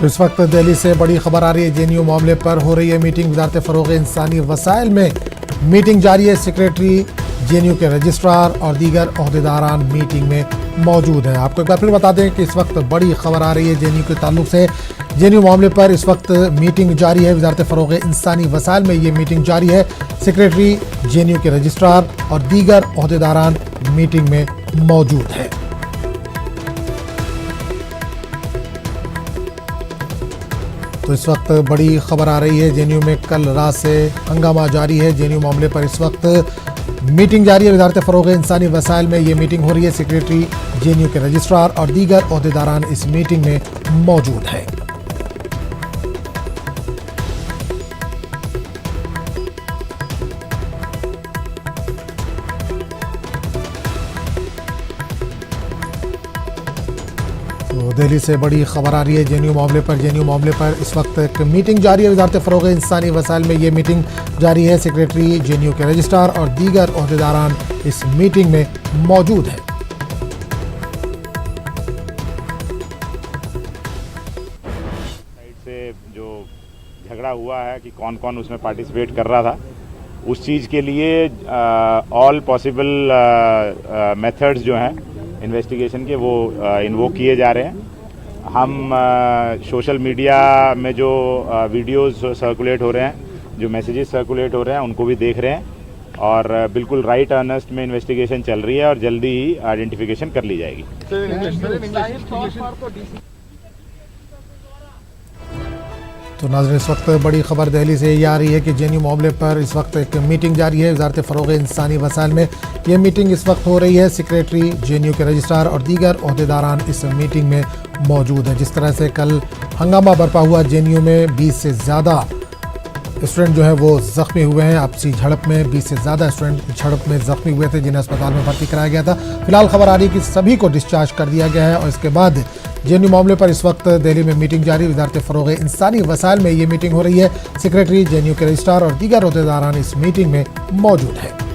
तो इस वक्त दिल्ली से बड़ी खबर आ रही है। जेएनयू मामले पर हो रही है मीटिंग। वजारत फ़रोग़ इंसानी वसाइल में मीटिंग जारी है। सेक्रेटरी जेएनयू के रजिस्ट्रार और दीगर ओहदेदारान मीटिंग में मौजूद हैं। आपको एक बार फिर बता दें कि इस वक्त बड़ी खबर आ रही है जेएनयू के ताल्लुक से। जेएनयू मामले पर इस वक्त मीटिंग जारी है। वजारत फ़रोग़ इंसानी वसाइल में ये मीटिंग जारी है। सेक्रेटरी जेएनयू के रजिस्ट्रार और दीगर ओहदेदारान मीटिंग में मौजूद हैं। तो इस वक्त बड़ी खबर आ रही है। जेएनयू में कल रात से हंगामा जारी है। जेएनयू मामले पर इस वक्त मीटिंग जारी है। वजारत फ़रोग़ इंसानी वसाइल में ये मीटिंग हो रही है। सेक्रेटरी जेएनयू के रजिस्ट्रार और दीगर ओहदेदारान इस मीटिंग में मौजूद हैं। तो दिल्ली से बड़ी खबर आ रही है जेएनयू मामले पर इस वक्त एक मीटिंग जारी है। वजारत फ़रोग़ इंसानी वसाइल में ये मीटिंग जारी है। सेक्रेटरी जेएनयू के रजिस्ट्रार और दीगर ओहदेदारान इस मीटिंग में मौजूद हैं। से जो झगड़ा हुआ है कि कौन कौन उसमें पार्टिसिपेट कर रहा था, उस चीज़ के लिए ऑल पॉसिबल मेथड्स जो हैं इन्वेस्टिगेशन के वो इन्वोक किए जा रहे हैं। हम सोशल मीडिया में जो वीडियोस सर्कुलेट हो रहे हैं, जो मैसेजेस सर्कुलेट हो रहे हैं, उनको भी देख रहे हैं और बिल्कुल राइट अर्नेस्ट में इन्वेस्टिगेशन चल रही है और जल्दी ही आइडेंटिफिकेशन कर ली जाएगी। तो नाज़रीन, इस वक्त बड़ी खबर दिल्ली से ये आ रही है कि जेएनयू मामले पर इस वक्त एक मीटिंग जारी है। वजारत फ़रोग़ इंसानी वसाइल में ये मीटिंग इस वक्त हो रही है। सेक्रेटरी जेएनयू के रजिस्ट्रार और दीगर ओहदेदारान इस मीटिंग में मौजूद हैं। जिस तरह से कल हंगामा बरपा हुआ जेएनयू में 20 से ज़्यादा स्टूडेंट जो है वो ज़ख्मी हुए हैं। आपसी झड़प में 20 से ज़्यादा स्टूडेंट झड़प में ज़ख्मी हुए थे, जिन्हें अस्पताल में भर्ती कराया गया था। फिलहाल खबर आ रही है कि सभी को डिस्चार्ज कर दिया गया है। और इसके बाद जेएनयू मामले पर इस वक्त दिल्ली में मीटिंग जारी। वजारत फ़रोग़ इंसानी वसाइल में ये मीटिंग हो रही है। सेक्रेटरी जेएनयू के रजिस्ट्रार और दीगर ओहदेदारान इस मीटिंग में मौजूद हैं।